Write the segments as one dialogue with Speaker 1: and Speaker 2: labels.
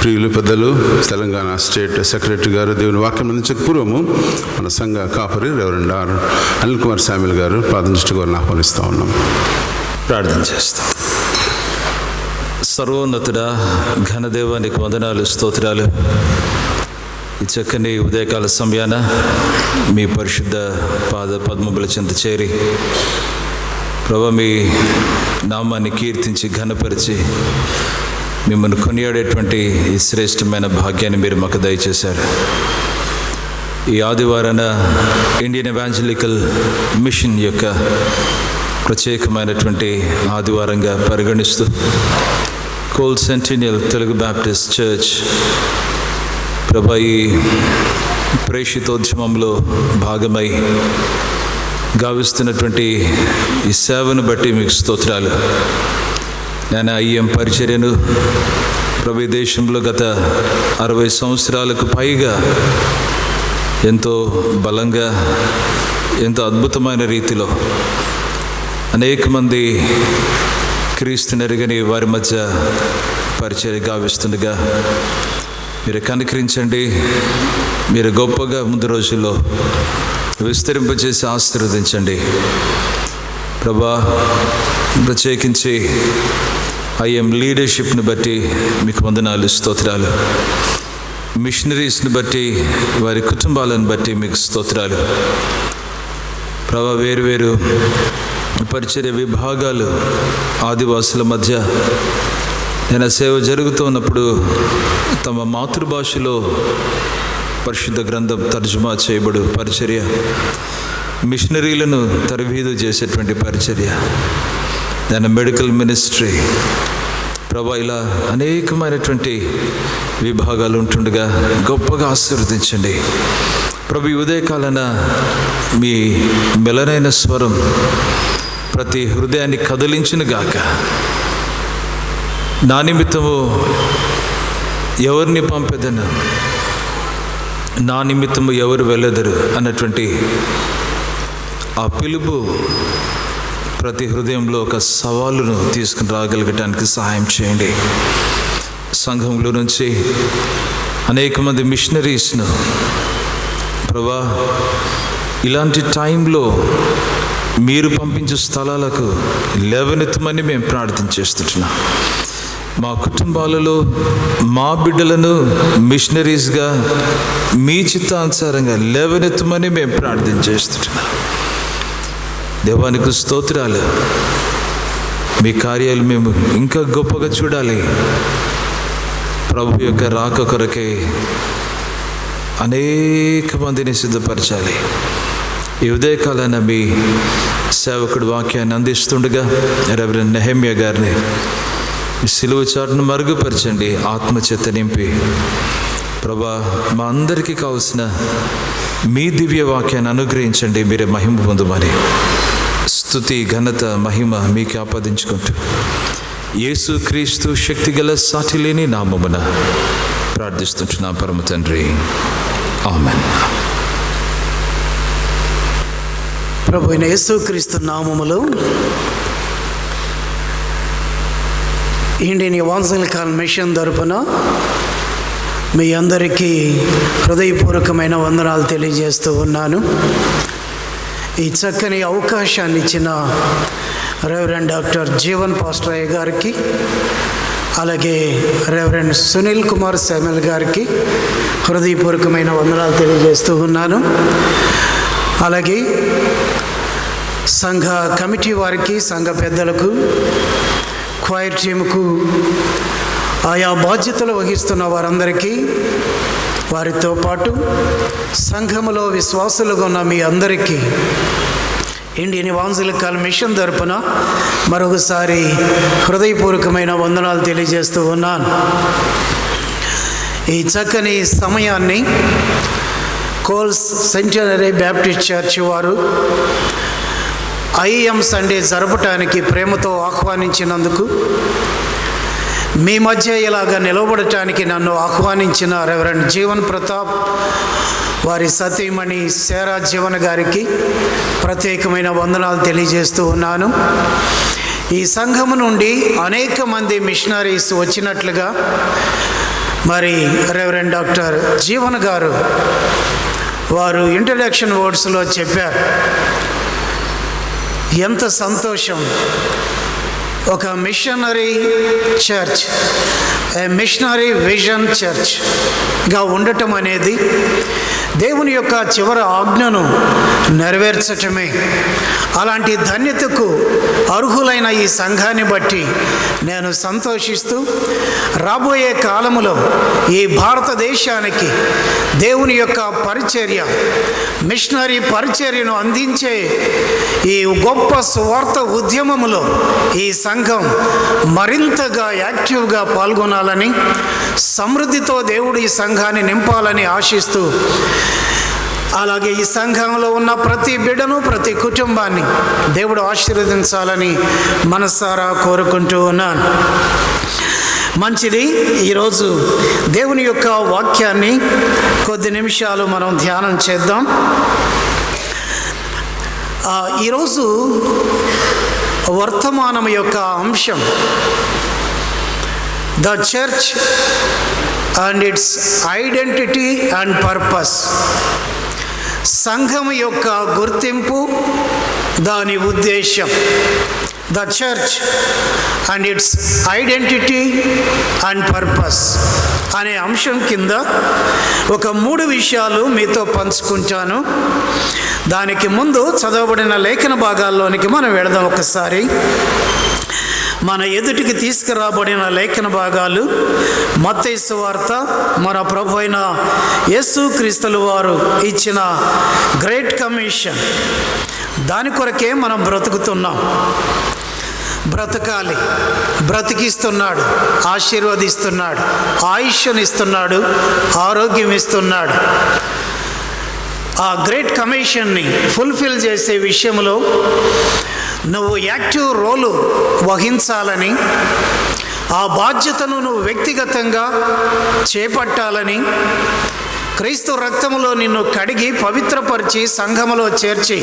Speaker 1: ప్రియులు పెద్దలు, Telangana state secretary గారు, దేవుని వాక్యం అందించక పూర్వము మన సంఘ కాపరి రెవరెండ్ అనిల్ కుమార్ శామ్యుల్ గారు ప్రార్థించు గారిని ఆహ్వానిస్తూ ఉన్నాం.
Speaker 2: ప్రార్థన చేస్తాం. సర్వోన్నతుడా, ఘనదేవానికి వందనాలు, స్తోత్రాలు. ఈ చక్కని ఉదయకాల సమయాన మీ పరిశుద్ధ పాద పద్మముల చెంత చేరి ప్రభు మీ నామాన్ని కీర్తించి ఘనపరిచి మిమ్మల్ని కొనియాడేటువంటి ఈ శ్రేష్టమైన భాగ్యాన్ని మీరు మాకు దయచేశారు. ఈ ఆదివారాన ఇండియన్ ఎవాంజలికల్ మిషన్ యొక్క ప్రత్యేకమైనటువంటి ఆదివారంగా పరిగణిస్తూ Cole centennial Telugu baptist church ప్రభా ఈ ప్రేషితోద్యమంలో భాగమై గావిస్తున్నటువంటి ఈ సేవను బట్టి మీకు స్తోత్రాలు. నేను ఐఎం పరిచర్యను ప్రభు దేశంలో గత 60 సంవత్సరాలకు పైగా ఎంతో బలంగా, ఎంతో అద్భుతమైన రీతిలో అనేక మంది క్రీస్తునెరుగని వారి మధ్య పరిచర్య గావిస్తుండగా మీరు కనికరించండి. మీరు గొప్పగా ముందు రోజుల్లో విస్తరింపజేసి ఆశీర్వదించండి ప్రభా. ప్రత్యేకించి ఐఎం లీడర్షిప్ని బట్టి మీకు వందనాలు, స్తోత్రాలు. మిషనరీస్ని బట్టి, వారి కుటుంబాలను బట్టి మీకు స్తోత్రాలు ప్రభా. వేరువేరు పరిచర్య విభాగాలు ఆదివాసుల మధ్య నేను సేవ జరుగుతూ ఉన్నప్పుడు తమ మాతృభాషలో పరిశుద్ధ గ్రంథం తర్జుమా చేయబడు పరిచర్య, మిషనరీలను తరబీదు చేసేటువంటి పరిచర్య, దాని మెడికల్ మినిస్ట్రీ ప్రభా, ఇలా అనేకమైనటువంటి విభాగాలు ఉంటుండగా గొప్పగా ఆశీర్వదించండి ప్రభు. ఈ ఉదయకాలన మీ మెలనైన స్వరం ప్రతి హృదయాన్ని కదిలించును గాక. నా నిమిత్తము ఎవరిని పంపెదను, నా నిమిత్తము ఎవరు వెళ్ళెదరు అన్నటువంటి ఆ పిలుపు ప్రతి హృదయంలో ఒక సవాలును తీసుకుని రాగలగటానికి సహాయం చేయండి. సంఘంలో నుంచి అనేక మంది మిషనరీస్ను ప్రభా ఇలాంటి టైంలో మీరు పంపించే స్థలాలకు లేవనెత్తమని మేము ప్రార్థన చేస్తున్నాం. మా కుటుంబాలలో మా బిడ్డలను మిషనరీస్గా మీ చిత్తానుసారంగా లేవనెత్తమని మేము ప్రార్థన చేస్తున్నాం. దేవానికి స్తోత్రాలు. మీ కార్యాలు మేము ఇంకా గొప్పగా చూడాలి ప్రభు యొక్క రాక కొరకై అనేక మందిని సిద్ధపరచాలి. ఈ ఉదయకాలాన మీ సేవకుడు వాక్యాన్ని అందిస్తుండగా రెవరెండ్ నెహెమ్యా గారిని సిలువ చాటును మరుగుపరచండి, ఆత్మచేత నింపి ప్రభా మా అందరికీ కావలసిన మీ దివ్య వాక్యాన్ని అనుగ్రహించండి. మీరే మహిమ పొందమని స్తుతి, ఘనత, మహిమ మీకు ఆపాదించుకుంటూ యేసు క్రీస్తు శక్తిగల సాటి లేని నామమున ప్రార్థిస్తుంటున్నా పరమ తండ్రి, ఆమెన్.
Speaker 3: ప్రభు అయిన యేసుక్రీస్తు నామములో ఇండియన్ ఎవాంజలికల్ మిషన్ తరపున మీ అందరికీ హృదయపూర్వకమైన వందనాలు తెలియజేస్తూ ఉన్నాను. ఈ చక్కని అవకాశాన్ని ఇచ్చిన రెవరెండ్ డాక్టర్ జీవన్ పాస్టరయ్య గారికి, అలాగే రెవరెండ్ సునీల్ కుమార్ శామ్యుల్ గారికి హృదయపూర్వకమైన వందనాలు తెలియజేస్తూ ఉన్నాను. అలాగే సంఘ కమిటీ వారికి, సంఘ పెద్దలకు, క్వైర్ టీముకు, ఆయా బాధ్యతలు వహిస్తున్న వారందరికీ, వారితో పాటు సంఘములో విశ్వాసులుగా ఉన్న మీ అందరికీ ఇండియన్ ఎవాంజలికల్ మిషన్ తరపున మరొకసారి హృదయపూర్వకమైన వందనాలు తెలియజేస్తూ ఉన్నాను. ఈ చక్కని సమయాన్ని కోల్ సెంటినరీ బ్యాప్టిస్ట్ చర్చ్ వారు ఐఎం సండే జరపటానికి ప్రేమతో ఆహ్వానించినందుకు, మీ మధ్య ఇలాగ నిలబడటానికి నన్ను ఆహ్వానించిన రెవరెండ్ జీవన్ ప్రతాప్, వారి సతీమణి సేరా జీవన్ గారికి ప్రత్యేకమైన వందనాలు తెలియజేస్తూ ఉన్నాను. ఈ సంఘము నుండి అనేక మంది మిషనరీస్ వచ్చినట్లుగా మరి రెవరెండ్ డాక్టర్ జీవన్ గారు వారు ఇంట్రడక్షన్ వర్డ్స్లో చెప్పారు. ఎంత సంతోషం, ఒక మిషనరీ చర్చ్, మిషనరీ విజన్ చర్చ్గా ఉండటం అనేది దేవుని యొక్క చివరి ఆజ్ఞను నెరవేర్చటమే. అలాంటి ధన్యతకు అర్హులైన ఈ సంఘాన్ని బట్టి నేను సంతోషిస్తూ, రాబోయే కాలములో ఈ భారతదేశానికి దేవుని యొక్క పరిచర్య, మిషనరీ పరిచర్యను అందించే ఈ గొప్ప సువార్త ఉద్యమములో ఈ సంఘం మరింతగా యాక్టివ్గా పాల్గొనాలని, సమృద్ధితో దేవుడు ఈ సంఘాన్ని నింపాలని ఆశిస్తూ, అలాగే ఈ సంఘంలో ఉన్న ప్రతి బిడ్డను, ప్రతి కుటుంబాన్ని దేవుడు ఆశీర్వదించాలని మనసారా కోరుకుంటూ ఉన్నాను. మంచిది. ఈరోజు దేవుని యొక్క వాక్యాన్ని కొద్ది నిమిషాలు మనం ధ్యానం చేద్దాం. ఈరోజు వర్తమానం యొక్క అంశం the church and it's identity and purpose. సంఘం యొక్క గుర్తింపు, దాని ఉద్దేశం. The church and it's identity and purpose అనే అంశం కింద ఒక 3 విషయాలు మీతో పంచుకుంటాను. దానికి ముందు చదవబడిన లేఖన భాగాల్లోనికి మనం వెళదాం. ఒకసారి మన ఎదుటికి తీసుకురాబడిన లేఖన భాగాలు మత్తయి సువార్త, మన ప్రభు అయిన యేసుక్రీస్తుల వారు ఇచ్చిన గ్రేట్ కమిషన్. దాని కొరకే మనం బ్రతుకుతున్నాం. బ్రతకాలి, బ్రతికిస్తున్నాడు, ఆశీర్వదిస్తున్నాడు, ఆయుష్నిస్తున్నాడు, ఆరోగ్యం ఇస్తున్నాడు. ఆ గ్రేట్ కమిషన్ని ఫుల్ఫిల్ చేసే విషయంలో నువ్వు యాక్టివ్ రోలు వహించాలని, ఆ బాధ్యతను నువ్వు వ్యక్తిగతంగా చేపట్టాలని, క్రీస్తు రక్తములో నిన్ను కడిగి పవిత్రపరిచి సంఘములో చేర్చి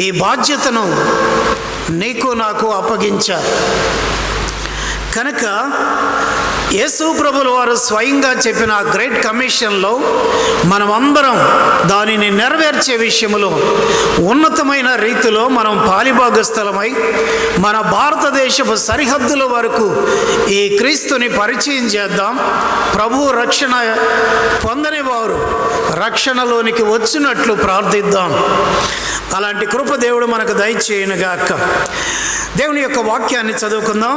Speaker 3: ఈ బాధ్యతను నీకు నాకు అప్పగించారు. కనుక యేసు ప్రభుల వారు స్వయంగా చెప్పిన గ్రేట్ కమిషన్లో మనమందరం దానిని నెరవేర్చే విషయంలో ఉన్నతమైన రీతిలో మనం పాలిభాగస్థలమై మన భారతదేశపు సరిహద్దుల వరకు ఈ క్రీస్తుని పరిచయం చేద్దాం. ప్రభు రక్షణ పొందని వారు రక్షణలోనికి వచ్చినట్లు ప్రార్థిద్దాం. అలాంటి కృప దేవుడు మనకు దయచేయునుగాక. దేవుని యొక్క వాక్యాన్ని చదువుకుందాం.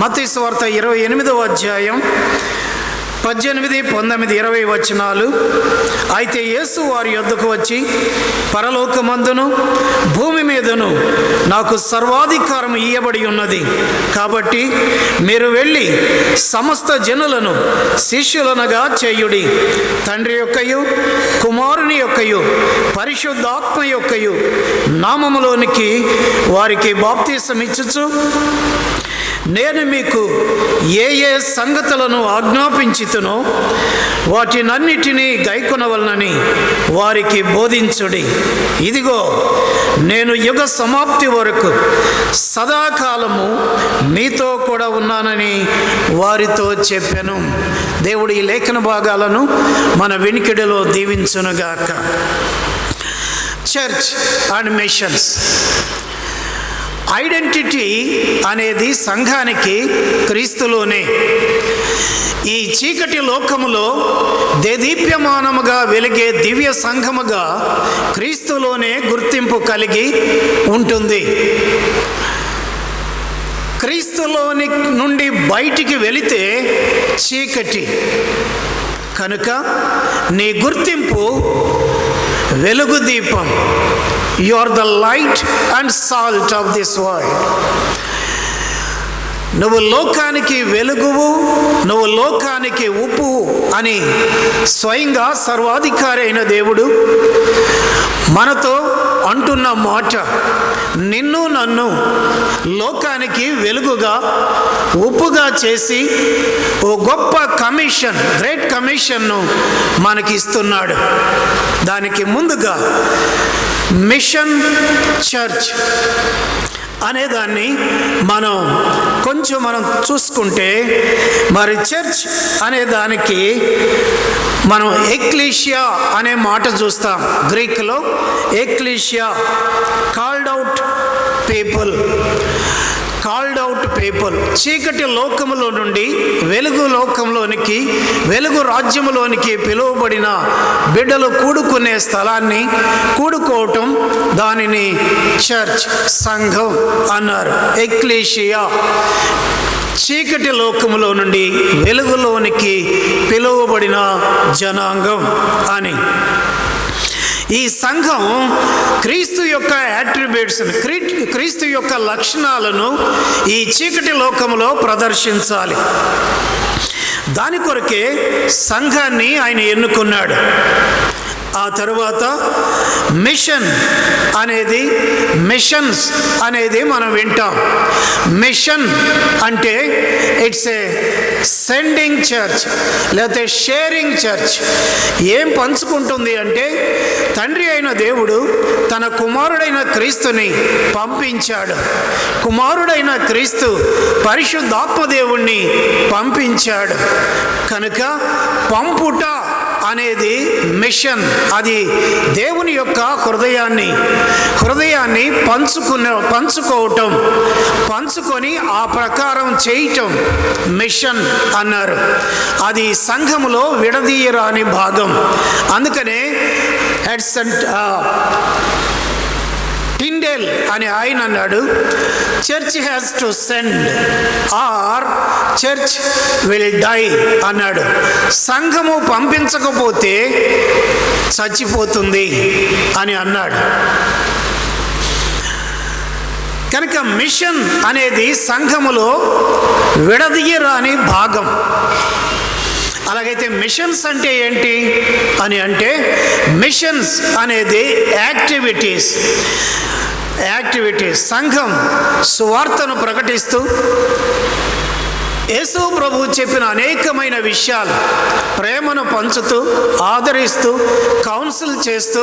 Speaker 3: మత్తయి సువార్త 28వ అధ్యాయం 18, 19, 20 వచనాలు. అయితే యేసు వారి యొద్దకు వచ్చి, పరలోకమందును భూమి మీదను నాకు సర్వాధికారం ఇయ్యబడి ఉన్నది. కాబట్టి మీరు వెళ్ళి సమస్త జనులను శిష్యులనగా చేయుడి. తండ్రి యొక్కయు, కుమారుని యొక్కయు, పరిశుద్ధాత్మ యొక్కయు నామములోనికి వారికి బాప్తీసమిచ్చుచు, నేను మీకు ఏ ఏ సంగతులను ఆజ్ఞాపించితునో వాటినన్నిటినీ గైకొనవలనని వారికి బోధించుడి. ఇదిగో నేను యుగ సమాప్తి వరకు సదాకాలము మీతో కూడా ఉన్నానని వారితో చెప్పాను. దేవుడు ఈ లేఖన భాగాలను మన వినికిడిలో దీవించునుగాక. Church and machines. ఐడెంటిటీ అనేది సంఘానికి క్రీస్తులోనే. ఈ చీకటి లోకములో దేదీప్యమానముగా వెలిగే దివ్య సంఘముగా క్రీస్తులోనే గుర్తింపు కలిగి ఉంటుంది. క్రీస్తులోని నుండి బయటికి వెళితే చీకటి. కనుక నీ గుర్తింపు వెలుగు దీపం. You are the light and salt of this world. నువ్వు లోకానికి వెలుగువు, నువ్వు లోకానికి ఉప్పు అని స్వయంగా సర్వాధికారి అయిన దేవుడు మనతో అంటున్న మాట, నిన్ను నన్ను లోకానికి వెలుగుగా, ఉప్పుగా చేసి ఓ గొప్ప కమిషన్, గ్రేట్ కమిషన్ను మనకిస్తున్నాడు. దానికి ముందుగా మిషన్ చర్చ్ అనేదాన్ని మనం చూసుకుంటే, మరి చర్చ్ అనే దానికి మనం ఎక్లీషియా అనే మాట చూస్తాం. గ్రీక్లో ఎక్లీషియా, కాల్డ్ అవుట్ పీపుల్, చీకటి లోకములో నుండి వెలుగు లోకంలోనికి, వెలుగు రాజ్యములోనికి పిలువబడిన బిడ్డలు కూడుకునే స్థలాన్ని, కూడుకోవటం, దానిని చర్చ్, సంఘం అన్నారు. ఎక్లీషియా, చీకటి లోకములో నుండి వెలుగులోనికి పిలువబడిన జనాంగం అని. ఈ సంఘం క్రీస్తు యొక్క యాట్రిబ్యూట్స్ని, క్రీస్తు యొక్క లక్షణాలను ఈ చీకటి లోకములో ప్రదర్శించాలి. దాని కొరకే సంఘాన్ని ఆయన ఎన్నుకున్నాడు. ఆ తరువాత మిషన్స్ అనేది మనం వింటాం. మిషన్ అంటే ఇట్స్ ఏ సెండింగ్ చర్చ్, లేకపోతే షేరింగ్ చర్చ్. ఏం పంచుకుంటుంది అంటే, తండ్రి అయిన దేవుడు తన కుమారుడైన క్రీస్తుని పంపించాడు. కుమారుడైన క్రీస్తు పరిశుద్ధాత్మదేవుణ్ణి పంపించాడు కనుక పంపుట అనేది మిషన్. అది దేవుని యొక్క హృదయాన్ని పంచుకోవటం, పంచుకొని ఆ ప్రకారం చేయటం మిషన్ అన్నారు. అది సంఘములో విడదీయరాని భాగం. అందుకనే టిండేల్ అని ఆయన అన్నాడు, church has to send or church will die అన్నాడు. సంఘము పంపించకపోతే చచ్చిపోతుంది అని అన్నాడు. కనుక మిషన్ అనేది సంఘములో విడదీయరాని భాగం. అలాగైతే మిషన్స్ అంటే ఏంటి అని అంటే, మిషన్స్ అనేది యాక్టివిటీస్. సంఘం సువార్తను ప్రకటిస్తూ యేసు ప్రభువు చెప్పిన అనేకమైన విషయాలు, ప్రేమను పంచుతూ, ఆదరిస్తూ, కౌన్సిల్ చేస్తూ,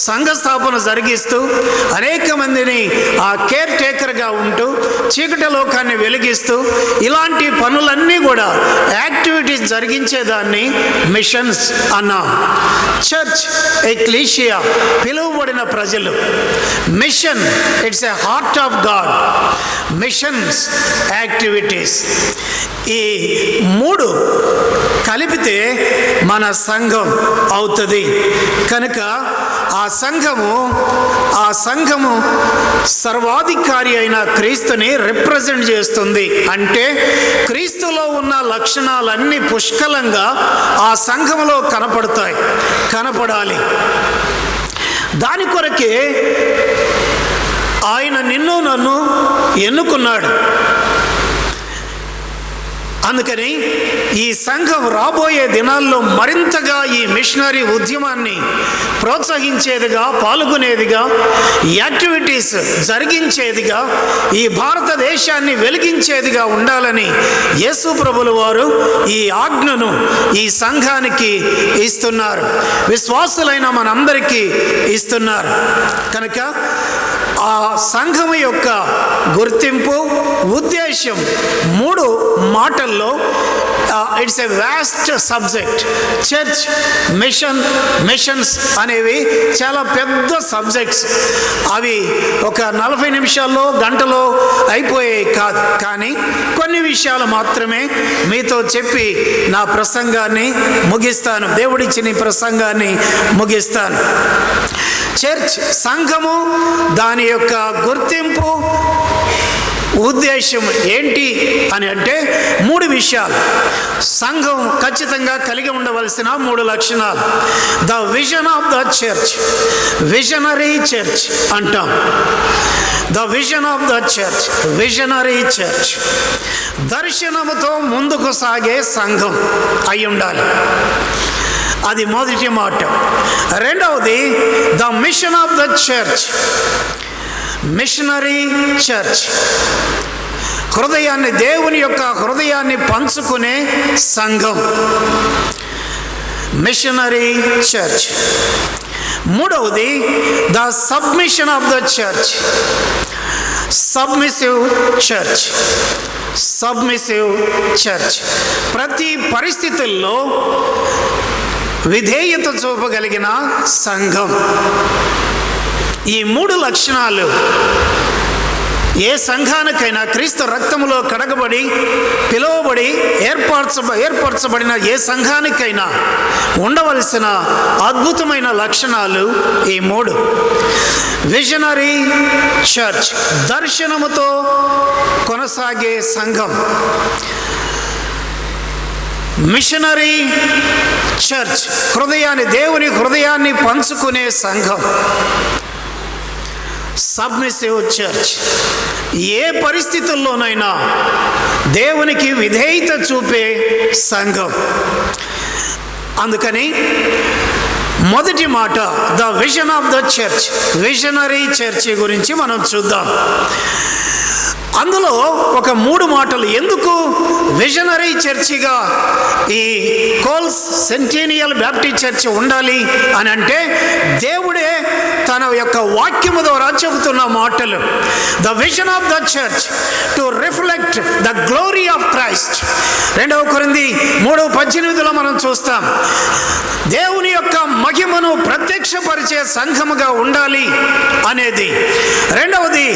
Speaker 3: సంఘ స్థాపన జరిగిస్తూ, అనేక మందిని ఆ కేర్ టేకర్గా ఉంటూ, చీకటి లోకాన్ని వెలిగిస్తూ, ఇలాంటి పనులన్నీ కూడా యాక్టివిటీస్ జరిగించేదాన్ని మిషన్స్ అన్నాం. చర్చ్, ఎక్లీషియా, పిలువబడిన ప్రజలు. Mission, it's a heart of God. Missions, activities, ఈ మూడు కలిపితే మన సంఘం అవుతుంది. కనుక ఆ సంఘము సర్వాధికారి అయిన క్రీస్తుని రిప్రజెంట్ చేస్తుంది. అంటే క్రీస్తులో ఉన్న లక్షణాలన్నీ పుష్కలంగా ఆ సంఘములో కనపడాలి. దాని కొరకే ఆయన నిన్ను నన్ను ఎన్నుకున్నాడు. అందుకని ఈ సంఘం రాబోయే దినాల్లో మరింతగా ఈ మిషనరీ ఉద్యమాన్ని ప్రోత్సహించేదిగా, పాల్గొనేదిగా, యాక్టివిటీస్ జరిగించేదిగా, ఈ భారతదేశాన్ని వెలిగించేదిగా ఉండాలని యేసు ప్రభుల వారు ఈ ఆజ్ఞను ఈ సంఘానికి ఇస్తున్నారు. విశ్వాసులైన మనందరికీ ఇస్తున్నారు. కనుక ఆ సంఘము యొక్క గుర్తింపు, ఉద్దేశం మూడు మాటల్లో it's a vast subject. Church, missions అనేవి చాలా పెద్ద సబ్జెక్ట్స్. అవి ఒక 40 నిమిషాల్లో, గంటలో అయిపోయాయి కాదు. కానీ కొన్ని విషయాలు మాత్రమే మీతో చెప్పి నా ప్రసంగాన్ని ముగిస్తాను. దేవుడిచ్చిన ఈ ప్రసంగాన్ని ముగిస్తాను. చర్చ్, సంఘము, దాని యొక్క గుర్తింపు, ఉద్దేశం ఏంటి అని అంటే 3 విషయాలు. సంఘం ఖచ్చితంగా కలిగి ఉండవలసిన 3 లక్షణాలు. The vision of the church, visionary church అంటాం. The vision of the church, visionary church. దర్శనముతో ముందుకు సాగే సంఘం అయి ఉండాలి. అది మొదటి మాట. రెండవది the mission of the church, missionary church. హృదయాన్ని, దేవుని యొక్క హృదయాన్ని పంచుకునే సంఘం, మిషనరీ చర్చ్. మూడవది the submission of the church, submissive church. Submissive church ప్రతి పరిస్థితుల్లో విధేయత చూపగలిగిన సంఘం. ఈ 3 లక్షణాలు ఏ సంఘానికైనా, క్రీస్తు రక్తములో కడగబడి పిలువబడి ఏర్పరచబడిన ఏ సంఘానికైనా ఉండవలసిన అద్భుతమైన లక్షణాలు ఈ 3. విజనరీ చర్చ్, దర్శనముతో కొనసాగే సంఘం. మిషనరీ చర్చ్, దేవుని హృదయాన్ని పంచుకునే సంఘం. సబ్మిసివ్ చర్చ్, ఏ పరిస్థితుల్లోనైనా దేవునికి విధేయత చూపే సంఘం. అందుకని మొదటి మాట the vision of the church, visionary church గురించి మనం చూద్దాం. అందులో ఒక 3 మాటలు. ఎందుకు విజనరీ చర్చిగా ఈ కోల్స్ సెంటీనియల్ బ్యాప్టిస్ట్ చర్చ్ ఉండాలి అని అంటే, దేవుడే తన యొక్క వాక్యము ద్వారా చెబుతున్న మాటలు. The vision of the church to reflect the glory of Christ. 2 కొరింథీ 3:18 మనం చూస్తాం. దేవుని యొక్క మహిమను ప్రత్యక్షపరిచే సంఘముగా ఉండాలి అనేది. రెండవది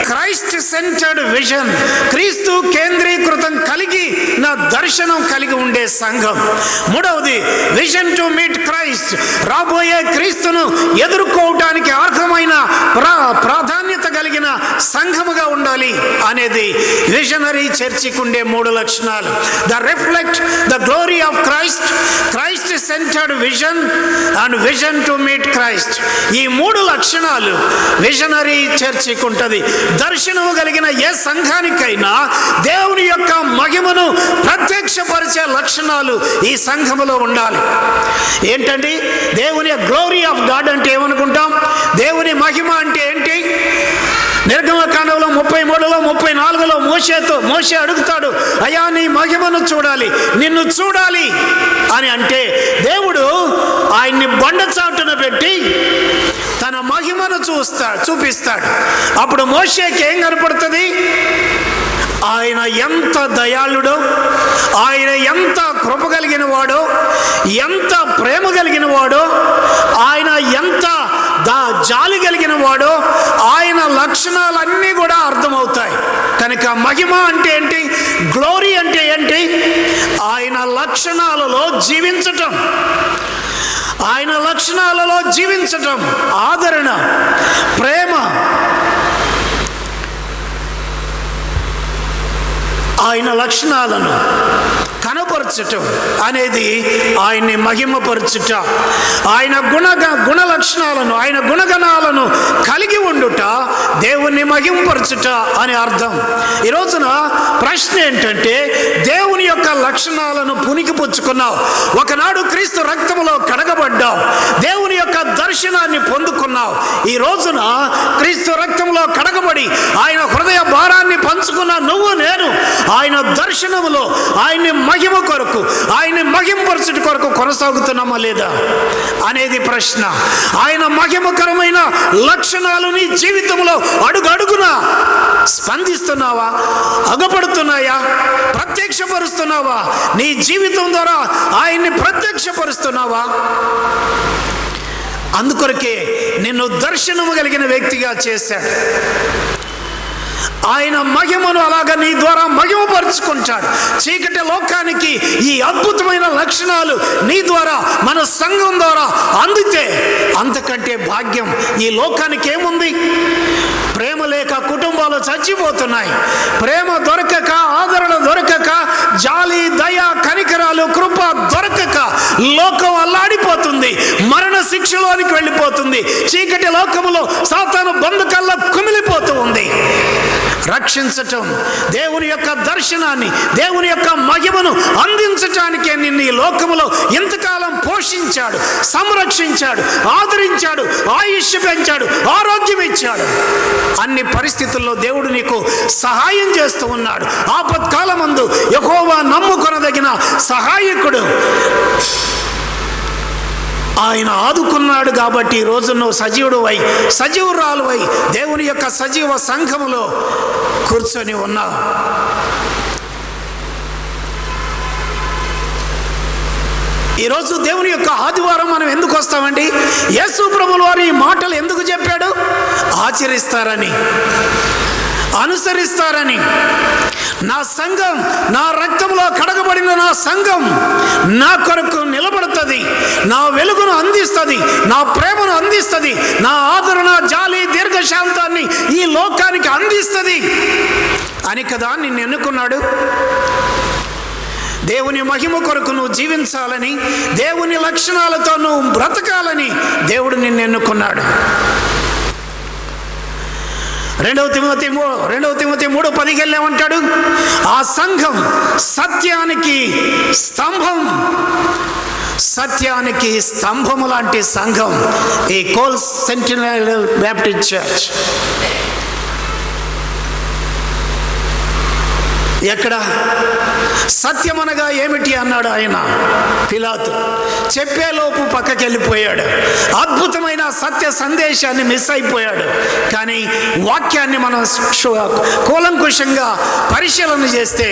Speaker 3: క్రైస్ట్ సెంటర్డ్ విజన్, క్రీస్తు కేంద్రీకృతం కలిగి నా దర్శనం కలిగి ఉండే సంఘం. మూడవది విజన్ టు మీట్ క్రైస్ట్, రాబోయే క్రీస్తును ఎదుర్కోవటానికి అర్హమైన ప్రాధాన్యత కలిగిన సంఘముగా ఉండాలి అనేది విజనరీ చర్చికి ఉండే 3 లక్షణాలు. The reflect the glory of Christ, Christ centred vision and vision to meet Christ. ఈ 3 లక్షణాలు విజనరీ చర్చికి ఉంటుంది. దర్శనము కలిగిన ఏ సంఘానికైనా దేవుని యొక్క మహిమను ప్రత్యక్షపరిచే లక్షణాలు ఈ సంఘములో ఉండాలి. ఏంటండి దేవుని గ్లోరీ ఆఫ్ గాడ్ అంటే ఏమనుకుంటాం? దేవుని మహిమ అంటే ఏంటి? నిర్గమకాండంలో 33లో 34లో మోషే అడుగుతాడు, అయ్యా నీ మహిమను చూడాలి, నిన్ను చూడాలి అని అంటే దేవుడు ఆయన్ని బండచాటున పెట్టి తన మహిమను చూపిస్తాడు. అప్పుడు మోషేకి ఏం కనపడుతుంది? ఆయన ఎంత దయాళుడో, ఆయన ఎంత కృప కలిగిన వాడో, ఎంత ప్రేమ కలిగిన వాడో, ఆయన ఎంత జాలి కలిగిన వాడో, ఆయన లక్షణాలన్నీ కూడా అర్థమవుతాయి. కనుక మహిమ అంటే ఏంటి? గ్లోరీ అంటే ఏంటి? ఆయన లక్షణాలలో జీవించటం, ఆయన లక్షణాలలో జీవించటం, ఆదరణ, ప్రేమ, ఆయన లక్షణాలను కనపరచటం అనేది ఆయన్ని మహిమపరచుట. ఆయన గుణ లక్షణాలను, ఆయన గుణగణాలను కలిగి ఉండుట దేవుణ్ణి మహిమపరచుట అని అర్థం. ఈ రోజున ప్రశ్న ఏంటంటే, దేవుని యొక్క లక్షణాలను పుణికిపుచ్చుకున్నావు, ఒకనాడు క్రీస్తు రక్తములో కడగబడ్డావు, దేవుని యొక్క దర్శనాన్ని పొందుకున్నావు. ఈ రోజున క్రీస్తు రక్తంలో కడగబడి ఆయన హృదయ భారాన్ని పంచుకున్న నువ్వు నేను ఆయన దర్శనములో ఆయన్ని మహిమ కొరకు, ఆయన్ని మహిమపరచుట కొరకు కొనసాగుతున్నామా లేదా అనేది ప్రశ్న. ఆయన మహిమకరమైన లక్షణాలు నీ జీవితంలో అడుగడుగునా స్పందిస్తున్నావా? అగపడుతున్నాయా? ప్రత్యక్షపరుస్తున్నావా? నీ జీవితం ద్వారా ఆయన్ని ప్రత్యక్షపరుస్తున్నావా? అందుకొరకే నిన్ను దర్శనము కలిగిన వ్యక్తిగా చేశాడు. ఆయన మహిమను అలాగ నీ ద్వారా మహిమపరుచుకుంటాడు. చీకటి లోకానికి ఈ అద్భుతమైన లక్షణాలు నీ ద్వారా, మన సంఘం ద్వారా అందితే అంతకంటే భాగ్యం ఈ లోకానికి ఏముంది? ప్రేమ లేక కుటుంబాలు చచ్చిపోతున్నాయి. ప్రేమ దొరకక, ఆదరణ దొరకక, జాలి, దయ, కనికరాలు, కృప దొరకక లోకం అల్లాడిపోతుంది, మరణ శిక్షలోనికి వెళ్ళిపోతుంది. చీకటి లోకములో సాతాను బంధకల్లా కుమిలిపోతూ ఉంది. రక్షించటం, దేవుని యొక్క దర్శనాన్ని, దేవుని యొక్క మహిమను అందించటానికే నిన్ను ఈ లోకములో ఇంతకాలం పోషించాడు, సంరక్షించాడు, ఆదరించాడు, ఆయుష్ పెంచాడు, ఆరోగ్యం ఇచ్చాడు. అన్ని పరిస్థితుల్లో దేవుడు నీకు సహాయం చేస్తూ ఉన్నాడు. ఆపత్కాలమందు యెహోవా నమ్ముకొనదగిన సహాయకుడు. ఆయన ఆదుకున్నాడు కాబట్టి ఈరోజు నువ్వు సజీవుడువై సజీవురాలువై దేవుని యొక్క సజీవ సంఘములో కూర్చొని ఉన్నావు. ఈరోజు దేవుని యొక్క ఆదివారం మనం ఎందుకు వస్తామండి? యేసు ప్రభుల వారు ఈ మాటలు ఎందుకు చెప్పాడు? ఆచరిస్తారని, అనుసరిస్తారని. నా సంఘం, నా రక్తంలో కడగబడిన నా సంఘం నా కొరకు నిలబడుతుంది, నా వెలుగును అందిస్తుంది, నా ప్రేమను అందిస్తుంది, నా ఆదరణ, జాలి, దీర్ఘశాంతాన్ని ఈ లోకానికి అందిస్తుంది అని కదా నిన్ను ఎన్నుకున్నాడు. దేవుని మహిమ కొరకు నువ్వు జీవించాలని, దేవుని లక్షణాలతో నువ్వు బ్రతకాలని దేవుడు నిన్ను ఎన్నుకున్నాడు. 2 తిమోతి 3:10 ఏమంటాడు? ఆ సంఘం సత్యానికి స్తంభం, సత్యానికి స్తంభము లాంటి సంఘం ఈ కోల్ సెంటినల్ బ్యాప్టిస్ట్ చర్చ్. ఎక్కడ సత్యమనగా ఏమిటి అన్నాడు ఆయన. పిలాతు చెప్పేలోపు పక్కకి వెళ్ళిపోయాడు. అద్భుతమైన సత్య సందేశాన్ని మిస్ అయిపోయాడు. కానీ వాక్యాన్ని మనం కూలంకుషంగా పరిశీలన చేస్తే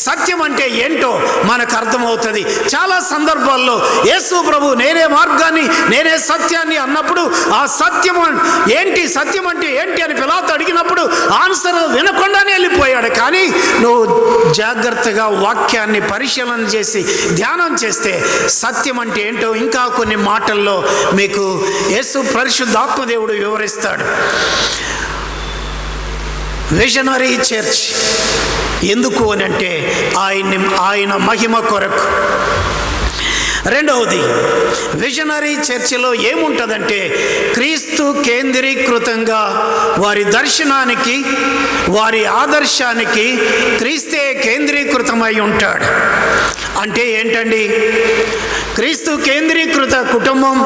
Speaker 3: సత్యం అంటే ఏంటో మనకు అర్థమవుతుంది. చాలా సందర్భాల్లో యేసు ప్రభు నేనే మార్గాన్ని, నేనే సత్యాన్ని అన్నప్పుడు ఆ సత్యం ఏంటి, సత్యం అంటే ఏంటి అని పిలాతు అడిగినప్పుడు ఆన్సర్ వినకుండానే వెళ్ళిపోయాడు. కానీ నువ్వు జాగ్రత్తగా వాక్యాన్ని పరిశీలన చేసి ధ్యానం చేస్తే సత్యం అంటే ఏంటో ఇంకా కొన్ని మాటల్లో మీకు యేసు పరిశుద్ధాత్మదేవుడు వివరిస్తాడు. విజనరీ చర్చ్ ఎందుకు అని అంటే ఆయన మహిమ కొరకు. రెండవది, విజనరీ చర్చిలో ఏముంటుందంటే క్రీస్తు కేంద్రీకృతంగా వారి దర్శనానికి, వారి ఆదర్శానికి క్రీస్తే కేంద్రీకృతమై ఉంటాడు. అంటే ఏంటండి? క్రీస్తు కేంద్రీకృత కుటుంబం,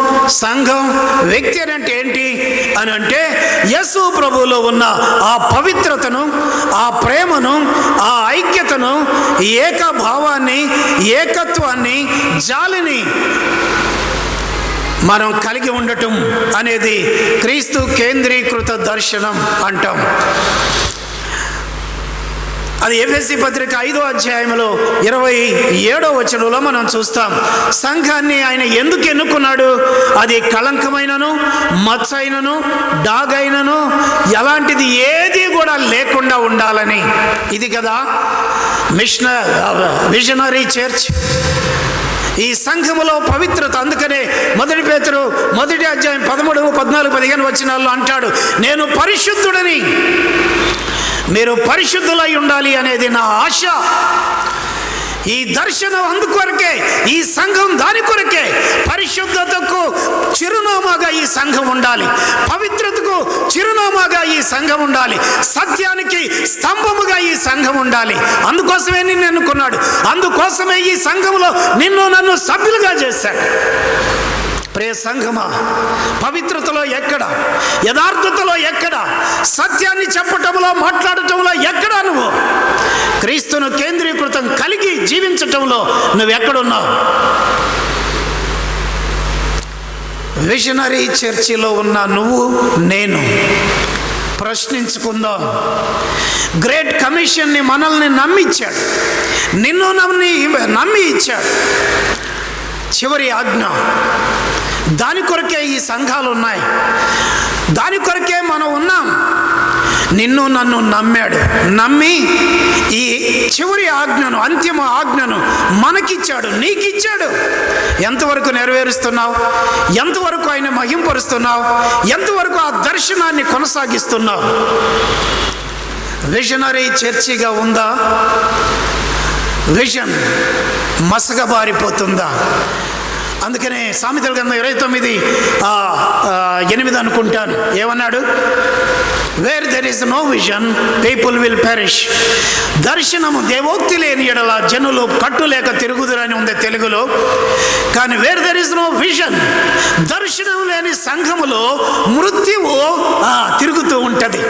Speaker 3: సంఘం, వ్యక్తి అని అంటే ఏంటి అని అంటే యేసు ప్రభువులో ఉన్న ఆ పవిత్రతను, ఆ ప్రేమను, ఆ ఐక్యతను, ఏకభావాన్ని, ఏకత్వాన్ని, జాలిని మనం కలిగి ఉండటం అనేది క్రీస్తు కేంద్రీకృత దర్శనం అంటాం. అది ఎఫెసీ పత్రిక 5వ అధ్యాయంలో 27వ వచనంలో మనం చూస్తాం. సంఘాన్ని ఆయన ఎందుకు ఎన్నుకున్నాడు? అది కళంకమైనను, మచ్చైనను, డాగైనను ఎలాంటిది ఏది కూడా లేకుండా ఉండాలని. ఇది కదా విజనరీ చర్చ్. ఈ సంఘములో పవిత్రత. అందుకనే 1 పేతురు 1వ అధ్యాయం 13, 14, 15 వచనాల్లో అంటాడు, నేను పరిశుద్ధుడని, మీరు పరిశుద్ధులై ఉండాలి అనేది నా ఆశ. ఈ దర్శనం అందుకొరకే, ఈ సంఘం దాని కొరకే. పరిశుద్ధతకు చిరునామాగా ఈ సంఘం ఉండాలి, పవిత్రతకు చిరునామాగా ఈ సంఘం ఉండాలి, సత్యానికి స్తంభముగా ఈ సంఘం ఉండాలి. అందుకోసమే నిన్ను ఎన్నుకున్నాడు, అందుకోసమే ఈ సంఘంలో నిన్ను నన్ను సభ్యులుగా చేశాడు. ప్రియ సంఘమా, పవిత్రతలో ఎక్కడ, యథార్థతలో ఎక్కడ, సత్యాన్ని చెప్పటంలో, మాట్లాడటంలో ఎక్కడ నువ్వు క్రీస్తును కేంద్రీకృతం కలిగి జీవించటంలో నువ్వు ఎక్కడున్నావు? విజనరీ చర్చిలో ఉన్న నువ్వు, నేను ప్రశ్నించుకుందాం. గ్రేట్ కమిషన్ని మనల్ని నమ్మిచ్చాడు, నిన్ను నమ్మి ఇచ్చాడు. చివరి ఆజ్ఞ, దాని కొరకే ఈ సంఘాలు ఉన్నాయి, దాని కొరకే మనం ఉన్నాం. నిన్ను నన్ను నమ్మాడు, నమ్మి ఈ చివరి ఆజ్ఞను, అంతిమ ఆజ్ఞను మనకిచ్చాడు, నీకిచ్చాడు. ఎంతవరకు నెరవేరుస్తున్నావు? ఎంతవరకు ఆయన మహింపరుస్తున్నావు? ఎంతవరకు ఆ దర్శనాన్ని కొనసాగిస్తున్నావు? విజనరీ చర్చిగా ఉందా? విజన్ మసకబారిపోతుందా? అందుకనే సామెతల గ్రంథం 29:8 అనుకుంటాను ఏమన్నాడు? Where there is no vision people will perish. దర్శనము దేవోక్తి లేని ఎడల జనులు కట్టులేక తిరుగుదురని ఉంది తెలుగులో. కానీ where there is no vision, దర్శనం లేని సంఘములో మృత్యువు తిరుగుతూ ఉంటుంది.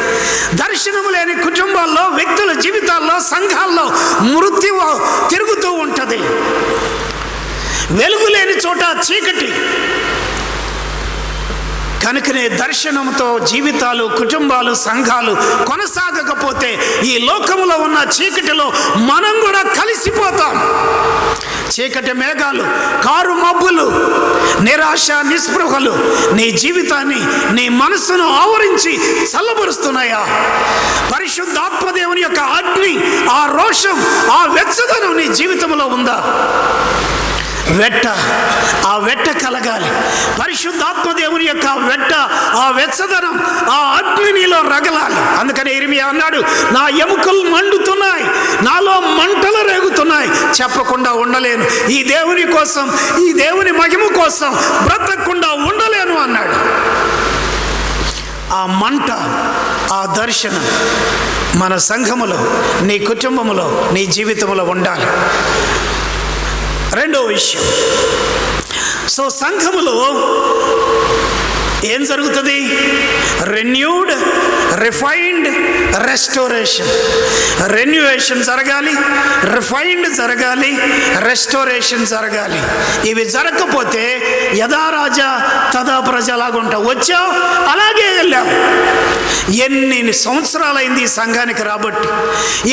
Speaker 3: దర్శనము లేని కుటుంబాల్లో, వ్యక్తుల జీవితాల్లో, సంఘాల్లో మృత్యువు తిరుగుతూ ఉంటుంది. వెలుగు లేని చోట చీకటి, కనుకనే దర్శనంతో జీవితాలు, కుటుంబాలు, సంఘాలు కొనసాగకపోతే ఈ లోకంలో ఉన్న చీకటిలో మనం కూడా కలిసిపోతాం. చీకటి మేఘాలు, కారు మబ్బులు, నిరాశ, నిస్పృహలు నీ జీవితాన్ని, నీ మనసును ఆవరించి చల్లబరుస్తున్నాయా? పరిశుద్ధాత్మదేవుని యొక్క అగ్ని, ఆ రోషం, ఆ వెచ్చదనం నీ జీవితంలో ఉందా? ఆ వెట్ట కలగాలి. పరిశుద్ధాత్మదేవుని యొక్క ఆ వెచ్చదనం, ఆ అగ్ని నీలో రగలాలి. అందుకని ఇర్మియా అన్నాడు, నా ఎముకలు మండుతున్నాయి, నాలో మంటలు రేగుతున్నాయి, చెప్పకుండా ఉండలేను. ఈ దేవుని కోసం, ఈ దేవుని మహిమ కోసం బ్రతకకుండా ఉండలేను అన్నాడు. ఆ మంట, ఆ దర్శనం మన సంఘములో, నీ కుటుంబంలో, నీ జీవితంలో ఉండాలి. రెండో విషయం, సో సంఘములో ఏం జరుగుతుంది? Renewed, refined, restoration. రెన్యువేషన్ జరగాలి, రిఫైన్డ్ జరగాలి, రెస్టోరేషన్ జరగాలి. ఇవి జరగకపోతే యథా రాజా తదా ప్రజ లాగా ఉంటావు. వచ్చావు, అలాగే వెళ్ళావు. ఎన్ని సంవత్సరాలైంది ఈ సంఘానికి రాబట్టి,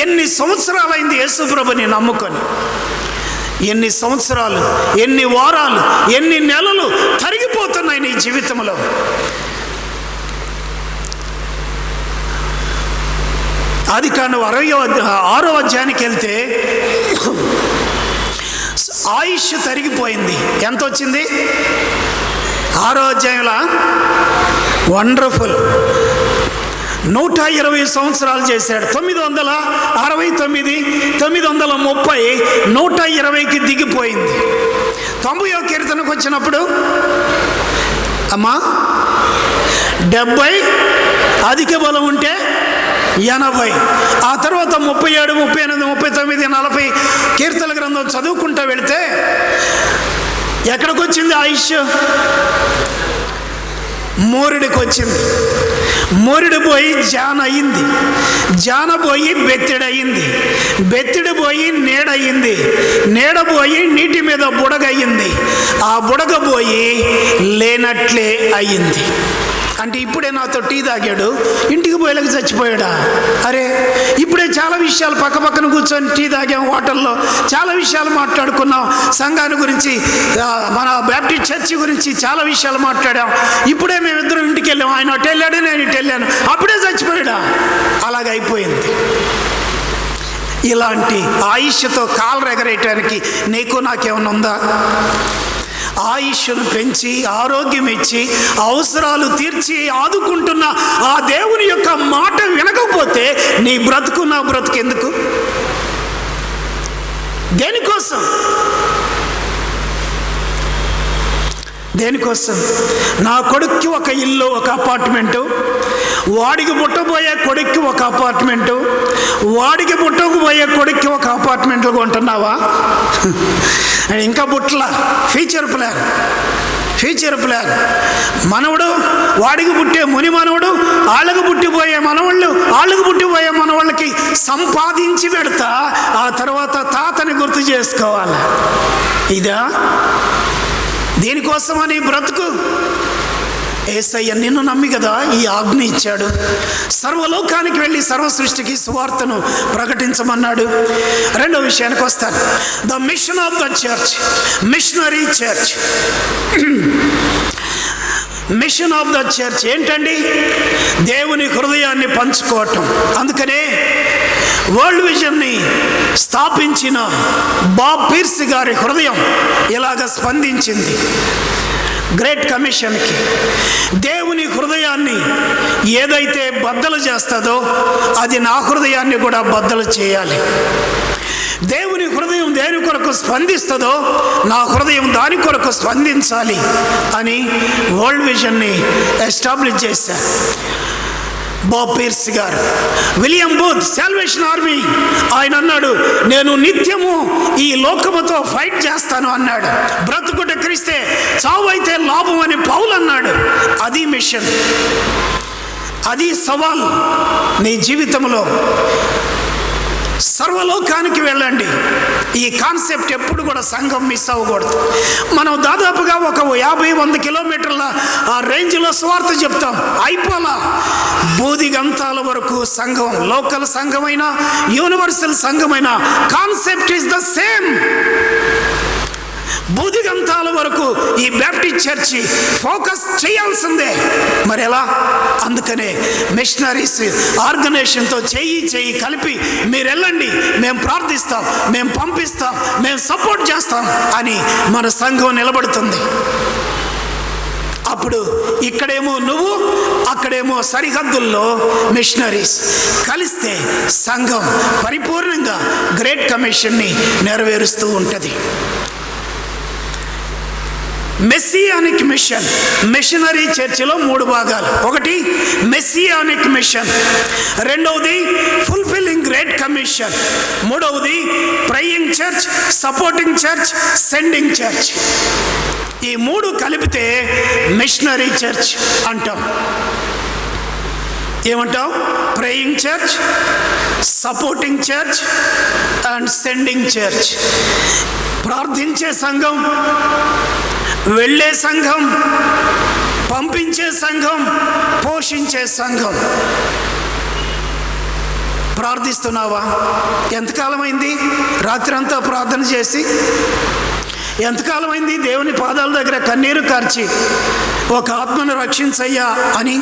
Speaker 3: ఎన్ని సంవత్సరాలైంది యేసుప్రభుని నమ్ముకొని, ఎన్ని సంవత్సరాలు, ఎన్ని వారాలు, ఎన్ని నెలలు తరిగిపోతున్నాయి నీ జీవితంలో. ఆదికాండం 6వ అధ్యాయానికి వెళ్తే ఆయుష్ తరిగిపోయింది. ఎంత వచ్చింది? 6వ అధ్యాయంలో వండర్ఫుల్ 120 సంవత్సరాలు చేశాడు. 969, 930, 120కి దిగిపోయింది. 90వ కీర్తనకు వచ్చినప్పుడు అమ్మా 70, అధిక బలం ఉంటే 80, ఆ తర్వాత 37, 38, 39, 40 కీర్తన గ్రంథం చదువుకుంటూ వెళితే ఎక్కడికి వచ్చింది ఆయుష్? మోరుడికి వచ్చింది. మోరుడు పోయి జాన అయింది, జాన పోయి బెత్తిడయింది, బెత్తిడి పోయి నీడయింది, నీడ పోయి నీటి మీద బుడగయింది, ఆ బుడగ పోయి లేనట్లే అయ్యింది. అంటే ఇప్పుడే నాతో టీ తాగాడు, ఇంటికి పోయేలాగా చచ్చిపోయాడా? అరే, ఇప్పుడే చాలా విషయాలు పక్కన కూర్చొని టీ తాగాం, హోటల్లో చాలా విషయాలు మాట్లాడుకున్నాం, సంఘాన్ని గురించి, మన బ్యాప్టిస్ట్ చర్చి గురించి చాలా విషయాలు మాట్లాడాం. ఇప్పుడే మేమిద్దరం ఇంటికి వెళ్ళాం, ఆయన అటు వెళ్ళాడు, నేను ఇటు వెళ్ళాను, అప్పుడే చచ్చిపోయాడా? అలాగైపోయింది. ఇలాంటి ఆయుష్తో కాలు ఎగరేయటానికి నీకు నాకేమన్నా ఉందా? ఆయుష్ను పెంచి, ఆరోగ్యం ఇచ్చి, అవసరాలు తీర్చి ఆదుకుంటున్న ఆ దేవుని యొక్క మాట వినకపోతే నీ బ్రతుకు, నా బ్రతుకు ఎందుకు? దేనికోసం? దేనికోసం? నా కొడుక్కి ఒక ఇల్లు, ఒక అపార్ట్మెంటు, వాడికి పుట్టబోయే కొడుక్కి ఒక అపార్ట్మెంటు, వాడికి పుట్టకపోయే కొడుక్కి ఒక అపార్ట్మెంట్లు కొంటున్నావా? ఇంకా పుట్ల ఫ్యూచర్ ప్లాన్. మనవడు, వాడికి పుట్టే ముని మనవడు, వాళ్ళకి పుట్టిపోయే మనవాళ్ళకి సంపాదించి పెడతా, ఆ తర్వాత తాతని గుర్తు చేసుకోవాలి. ఇదా? దీనికోసమని బ్రతుకు? యేసయ్య నిన్ను నమ్మి కదా ఈ ఆజ్ఞ ఇచ్చాడు. సర్వలోకానికి వెళ్ళి సర్వ సృష్టికి సువార్తను ప్రకటించమన్నాడు. రెండో విషయానికి వస్తాను. The mission of the church, missionary church. Mission of the church ఏంటండి? దేవుని హృదయాన్ని పంచుకోవటం. అందుకనే వరల్డ్ విజన్ని స్థాపించిన బాబ్ పీర్స్ గారి హృదయం ఇలాగ స్పందించింది గ్రేట్ కమిషన్కి. దేవుని హృదయాన్ని ఏదైతే బద్దలు చేస్తుందో అది నా హృదయాన్ని కూడా బద్దలు చేయాలి. దేవుని హృదయం దేని కొరకు స్పందిస్తుందో నా హృదయం దాని కొరకు స్పందించాలి అని వరల్డ్ విజన్ని ఎస్టాబ్లిష్ చేశారు బాబ్ పీర్స్ గారు. విలియం బూత్, సాల్వేషన్ ఆర్మీ, ఆయన అన్నాడు, నేను నిత్యము ఈ లోకముతో ఫైట్ చేస్తాను అన్నాడు. బ్రతుకుట క్రీస్తే, చావు అయితే లాభం అని పౌలు అన్నాడు. అది మిషన్, అది సవాల్. నీ జీవితంలో సర్వలోకానికి వెళ్ళండి. ఈ కాన్సెప్ట్ ఎప్పుడు కూడా సంఘం మిస్ అవ్వకూడదు. మనం దాదాపుగా ఒక 50-100 కిలోమీటర్ల ఆ రేంజ్లో స్వార్థ చెప్తాం, అయిపోలా. బూదిగంతాల వరకు సంఘం, లోకల్ సంఘమైన యూనివర్సల్ సంఘమైన కాన్సెప్ట్ ఈస్ ద సేమ్. బూదిగంతాల వరకు ఈ బ్యాప్టిస్ట్ చర్చి ఫోకస్ చేయాల్సిందే. మరి ఎలా? అందుకనే మిషనరీస్ ఆర్గనైజేషన్తో చేయి కలిపి మీరు వెళ్ళండి, మేము ప్రార్థిస్తాం, మేము పంపిస్తాం, మేము సపోర్ట్ చేస్తాం అని మన సంఘం నిలబడుతుంది. అప్పుడు ఇక్కడేమో నువ్వు, అక్కడేమో సరిహద్దుల్లో మిషనరీస్ కలిస్తే సంఘం పరిపూర్ణంగా గ్రేట్ కమిషన్ని నెరవేరుస్తూ ఉంటుంది. మెస్సియానిక్ మిషన్, మిషనరీ చర్చిలో 3 భాగాలు. ఒకటి మెస్సియానిక్ మిషన్, రెండవది ఫుల్ఫిల్లింగ్ గ్రేట్ కమిషన్, మూడవది praying church, supporting church, sending church. ఈ 3 కలిపితే మిషనరీ చర్చ్ అంటాం. ఏమంటాం? Praying church, supporting church and sending church. ప్రార్థించే సంఘం, వెళ్ళే సంఘం, పంపించే సంఘం, పోషించే సంఘం. ప్రార్థిస్తున్నావా? ఎంతకాలమైంది రాత్రంతా ప్రార్థన చేసి? ఎంతకాలమైంది దేవుని పాదాల దగ్గర కన్నీరు కార్చి ఒక ఆత్మను రక్షించయ్యా అని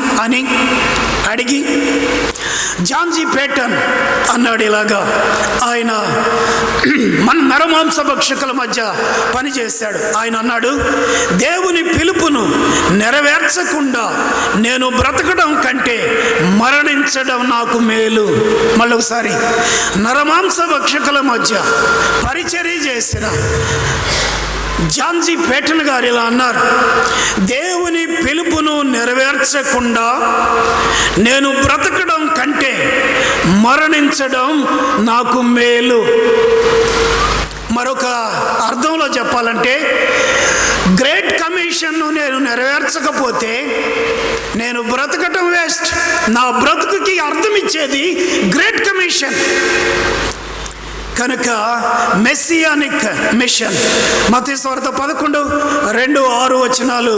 Speaker 3: అడిగి? జాన్ జీ పేటన్ అన్నాడు ఇలాగా. ఆయన మన నరమాంస భక్షకుల మధ్య పనిచేశాడు. ఆయన అన్నాడు, దేవుని పిలుపును నెరవేర్చకుండా నేను బ్రతకడం కంటే మరణించడం నాకు మేలు. మళ్ళొకసారి, నరమాంస భక్షకుల మధ్య పరిచర్య చేసిన జాన్ జీ పేటన్ గారు ఇలా అన్నారు, దేవుని పిలుపును నెరవేర్చకుండా నేను బ్రతకడం కంటే మరణించడం నాకు మేలు. మరొక అర్థంలో చెప్పాలంటే, గ్రేట్ కమిషన్ను నేను నెరవేర్చకపోతే నేను బ్రతకటం వేస్ట్. నా బ్రతుకుకి అర్థం ఇచ్చేది గ్రేట్ కమిషన్. కనుక మెస్సియానిక్ మిషన్, మత్తయి సువార్త 11:2-6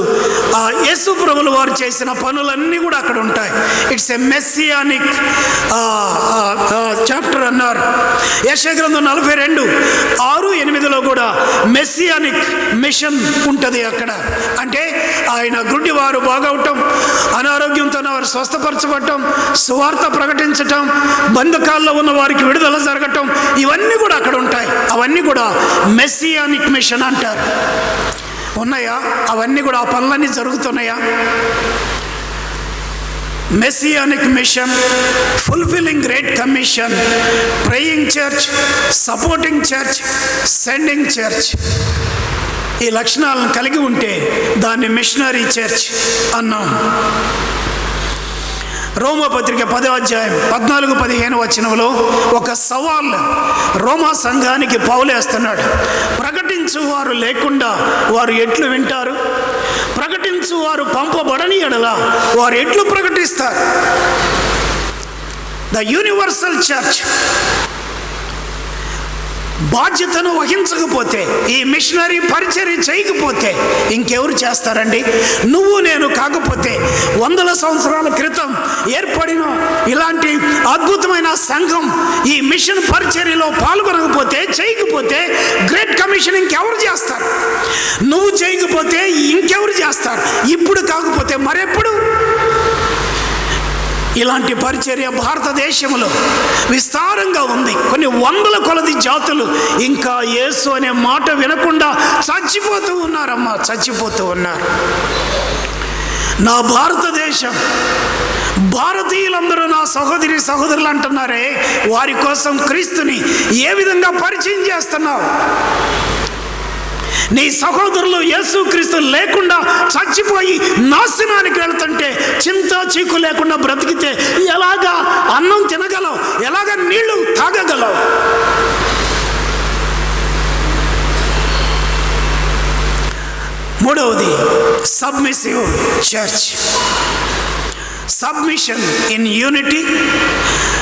Speaker 3: ఆ యేసు ప్రభువుల వారు చేసిన పనులన్నీ కూడా అక్కడ ఉంటాయి. ఇట్స్ ఎ మెస్సియానిక్ చాప్టర్ అన్నారు. యెషయా గ్రంథం 42:6-8 కూడా మెస్సియానిక్ మిషన్ ఉంటుంది అక్కడ. అంటే ఆయన గుడ్డివారు బాగవటం, అనారోగ్యంతో వారు స్వస్థపరచబడటం, సువార్త ప్రకటించటం, బంధకాల్లో ఉన్న వారికి విడుదల జరగటం, ఇవన్నీ కూడా అక్కడ ఉంటాయి. అవన్నీ కూడా మెస్సియానిక్ మిషన్ అంటారు. ఉన్నాయా? అవన్నీ కూడా ఆ పనులన్నీ జరుగుతున్నాయా? Messianic mission, fulfilling great commission, praying church, supporting church, sending church. ఈ లక్షణాలను కలిగి ఉంటే దాన్ని మిషనరీ చర్చ్ అన్నాం. రోమాపత్రిక 10:14-15 ఒక సవాల్ రోమా సంఘానికి పౌలేస్తున్నాడు. ప్రకటించు వారు లేకుండా వారు ఎట్లు వింటారు? ప్రకటించు వారు పంపబడని ఎడల వారు ఎట్లు ప్రకటిస్తారు? ద యూనివర్సల్ చర్చ్ బాధ్యతను వహించకపోతే, ఈ మిషనరీ పరిచర్య చేయకపోతే ఇంకెవరు చేస్తారండి? నువ్వు నేను కాకపోతే 100 సంవత్సరాల క్రితం ఏర్పడిన ఇలాంటి అద్భుతమైన సంఘం ఈ మిషన్ పరిచర్యలో పాల్గొనకపోతే, చేయకపోతే గ్రేట్ కమిషన్ ఇంకెవరు చేస్తారు? నువ్వు చేయకపోతే ఇంకెవరు చేస్తారు? ఇప్పుడు కాకపోతే మరెప్పుడు? ఇలాంటి పరిచర్య భారతదేశంలో విస్తారంగా ఉంది. కొన్ని 100 కొలది జాతులు ఇంకా యేసు అనే మాట వినకుండా చచ్చిపోతూ ఉన్నారమ్మా, చచ్చిపోతూ ఉన్నారు. నా భారతదేశం, భారతీయులందరూ నా సహోదరులు అంటున్నారే, వారి కోసం క్రీస్తుని ఏ విధంగా పరిచయం చేస్తున్నావు? నీ సహోదరులు యేసుక్రీస్తు లేకుండా చచ్చిపోయి నాశనానికి వెళ్తుంటే చింత చీకు లేకుండా బ్రతికితే ఎలాగా అన్నం తినగలవు? ఎలాగా నీళ్లు తాగగలవు? మూడవది submissive church. Submission in unity,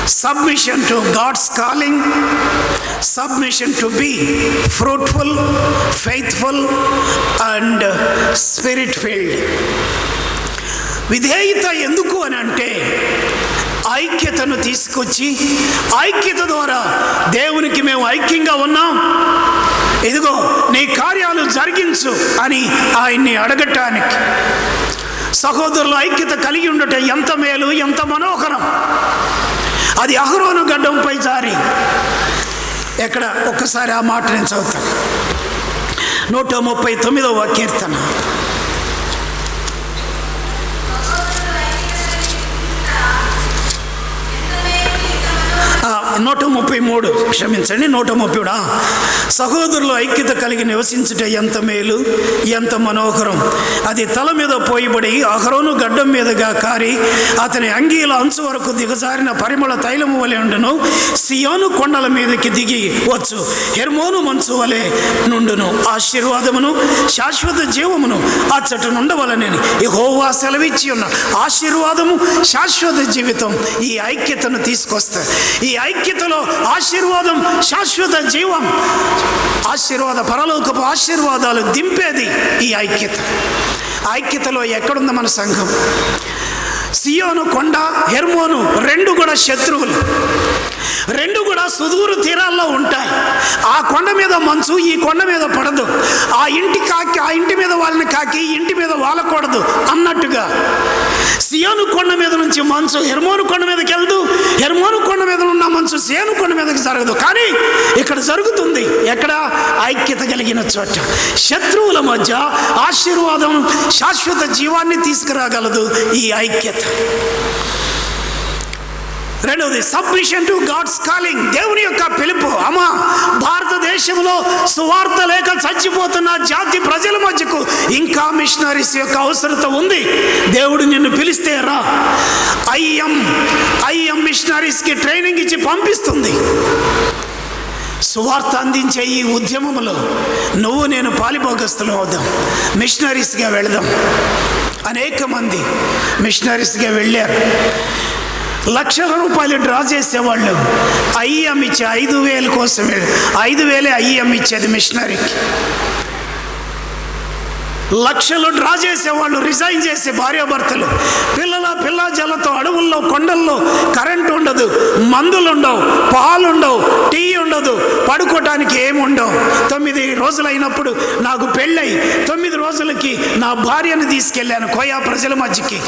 Speaker 3: submission to God's calling, submission to be fruitful, faithful and spirit filled. విధేయత ఎందుకు అని అంటే ఐక్యతను తీసుకొచ్చి ఐక్యత ద్వారా దేవునికి మేము ఐక్యంగా ఉన్నాం, ఇదిగో నీ కార్యాలు జరిగించు అని ఆయన్ని అడగటానికి. సహోదరుల ఐక్యత కలిగి ఉండట ఎంత మేలు, ఎంత మనోహరం. అది అహరోను గడ్డంపై జారి. ఎక్కడ ఒక్కసారి ఆ మాట నేను చదువుతాను. 139వ కీర్తన. నూట 33, క్షమించండి, 130. సహోదరులు ఐక్యత కలిగి నివసించుట ఎంత మేలు, ఎంత మనోహరం. అది తల మీద పోయిబడి అహరోను గడ్డం మీదుగా కారి అతని అంగీల అంచు వరకు దిగజారిన పరిమళ తైలము వలె ఉండును. సియోను కొండల మీదకి దిగి వచ్చు హెర్మోను మంచు వలె నుండును. ఆశీర్వాదమును శాశ్వత జీవమును అచ్చట నుండవలనని యెహోవా సెలవిచ్చి ఉన్న ఆశీర్వాదము, శాశ్వత జీవితం ఈ ఐక్యతను తీసుకొస్తాయి. ఈ ఐక్యతలో ఆశీర్వాదం, శాశ్వత జీవం, ఆశీర్వాద పరలోకపు ఆశీర్వాదాలు దింపేది ఈ ఐక్యత. ఐక్యతలో ఎక్కడుంది మన సంఘం? సియోను కొండ, హెర్మోను రెండు కూడా శత్రువులు, రెండు కూడా సుదూర తీరాల్లో ఉంటాయి. ఆ కొండ మీద మంచు ఈ కొండ మీద పడదు. ఆ ఇంటి కాకి ఆ ఇంటి మీద వాళ్ళని కాకి ఈ ఇంటి మీద వాలకూడదు అన్నట్టుగా సియోను కొండ మీద నుంచి మంచు హెర్మోను కొండ మీదకి వెళ్దు, హెర్మోను కొండ మీద ఉన్న మంచు సియోను కొండ మీదకి జరగదు. కానీ ఇక్కడ జరుగుతుంది. ఎక్కడ? ఐక్యత కలిగిన చోట. శత్రువుల మధ్య ఆశీర్వాదం, శాశ్వత జీవాన్ని తీసుకురాగలదు ఈ ఐక్యత. రెండవది సబ్మిషన్ టు గాడ్స్ కాలింగ్, దేవుని యొక్క పిలుపు. అమ్మా, భారతదేశంలో సువార్త లేక చచ్చిపోతున్న జాతి ప్రజల మధ్యకు ఇంకా మిషనరీస్ యొక్క అవసరత ఉంది. దేవుడు నిన్ను పిలిస్తే రా. ఐఎం మిషనరీస్కి ట్రైనింగ్ ఇచ్చి పంపిస్తుంది. సువార్త అందించే ఈ ఉద్యమంలో నువ్వు నేను పాలిభాగస్తులు అవుదాం, మిషనరీస్గా వెళదాం. అనేక మంది మిషనరీస్గా వెళ్ళారు. లక్షల రూపాయలు డ్రా చేసేవాళ్ళు. ఐఎం ఇచ్చే 5,000 కోసమే, 5,000 ఐఎం ఇచ్చేది మిషనరీకి. లక్షలు డ్రా చేసేవాళ్ళు, రిజైన్ చేసే భార్యాభర్తలు, పిల్ల జలతో అడవుల్లో కొండల్లో కరెంటు ఉండదు, మందులు ఉండవు, పాలు ఉండవు, టీ ఉండదు, పడుకోవటానికి ఏమి ఉండవు. 9 రోజులు అయినప్పుడు నాకు పెళ్ళై 9 రోజులకి నా భార్యను తీసుకెళ్ళాను కోయా ప్రజల మధ్యకి.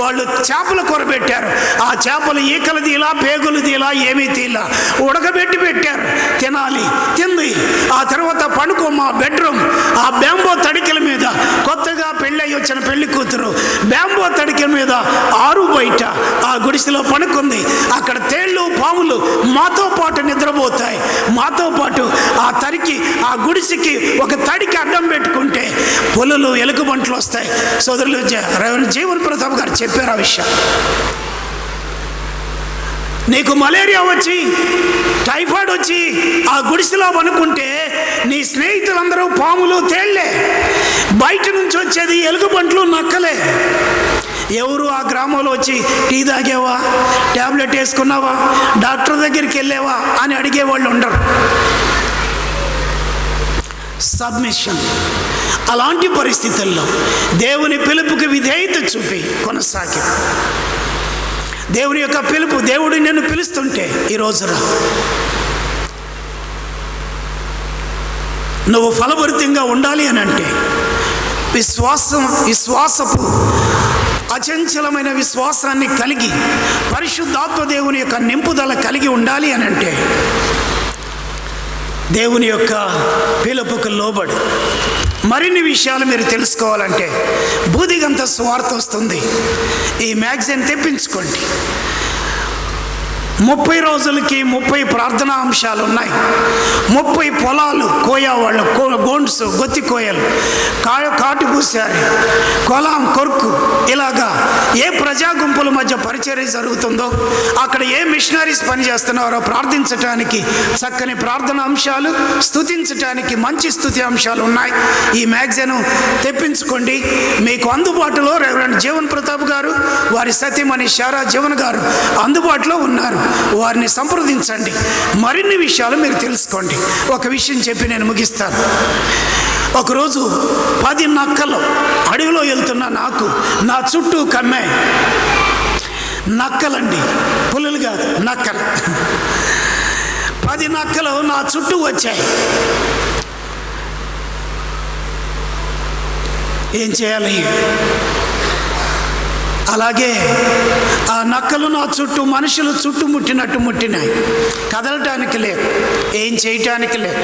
Speaker 3: వాళ్ళు చేపల కూర పెట్టారు. ఆ చేపలు ఈకలు తీలా, పేగులు తీలా, ఏమీ తీలా, ఉడకబెట్టి పెట్టారు. తినాలి, తింది. ఆ తర్వాత పడుకో మా బెడ్రూమ్. ఆ బ్యాంబో తడికల మీద కొత్తగా పెళ్ళై వచ్చిన పెళ్లి కూతురు బ్యాంబో తడిక మీద ఆరు బయట ఆ గుడిసెలో పడుకుంది. అక్కడ తేళ్లు, పాములు మాతో పాటు నిద్రపోతాయి. మాతో పాటు ఆ తడికి, ఆ గుడిసెకి ఒక తడికి అడ్డం పెట్టుకుంటే పులులు, ఎలుకబంట్లు వస్తాయి. సోదరులు జీవన్ ప్రతాప్ గారు చెప్పారు ఆ విషయం. నీకు మలేరియా వచ్చి, టైఫాయిడ్ వచ్చి ఆ గుడిసెలో అనుకుంటే నీ స్నేహితులందరూ పాములు, తేళ్లే. బయట నుంచి వచ్చేది ఎలుగుబంట్లు, నక్కలే. ఎవరు ఆ గ్రామంలో వచ్చి టీ తాగేవా, ట్యాబ్లెట్ వేసుకున్నావా, డాక్టర్ దగ్గరికి వెళ్ళేవా అని అడిగేవాళ్ళు ఉండరు. సబ్మిషన్. అలాంటి పరిస్థితుల్లో దేవుని పిలుపుకి విధేయత చూపి కొనసాగి, దేవుని యొక్క పిలుపు, దేవుడు నిన్ను పిలుస్తుంటే ఈ రోజున నువ్వు ఫలభరితంగా ఉండాలి అని అంటే విశ్వాసపు అచంచలమైన విశ్వాసాన్ని కలిగి పరిశుద్ధాత్మ దేవుని యొక్క నింపుదల కలిగి ఉండాలి అని అంటే దేవుని యొక్క పిలుపుకు లోబడి. మరిన్ని విషయాలు మీరు తెలుసుకోవాలంటే బూదిగంత సువార్త వస్తుంది. ఈ మ్యాగజైన్ తెప్పించుకోండి. 30 రోజులకి 30 ప్రార్థనా అంశాలు ఉన్నాయి. 30 పొలాలు కోయా వాళ్ళు, గోండ్స్, గొత్తి కోయలు, కాటు పూసారు, కొలం, కొర్కు, ఇలాగా ఏ ప్రజా గుంపుల మధ్య పరిచర్య జరుగుతుందో, అక్కడ ఏ మిషనరీస్ పనిచేస్తున్నారో ప్రార్థించటానికి చక్కని ప్రార్థనా అంశాలు, స్తుతించటానికి మంచి స్తుతి అంశాలు ఉన్నాయి. ఈ మ్యాగజైన్ తెప్పించుకోండి. మీకు అందుబాటులో రెవరెండ్ జీవన్ ప్రతాప్ గారు, వారి సతీమణి శారా జీవన్ గారు అందుబాటులో ఉన్నారు. వారిని సంప్రదించండి. మరిన్ని విషయాలు మీరు తెలుసుకోండి. ఒక విషయం చెప్పి నేను ముగిస్తాను. ఒకరోజు 10 నక్కలు అడవిలో వెళ్తున్న నాకు నా చుట్టూ కమ్మాయి. నక్కలండి, పులులు కాదు, నక్కలు. 10 నక్కలు నా చుట్టూ వచ్చాయి. ఏం చేయాలి? అలాగే ఆ నక్కలు నా చుట్టూ మనుషులు చుట్టుముట్టినట్టు ముట్టినాయి. కదలటానికి లేదు, ఏం చేయటానికి లేదు.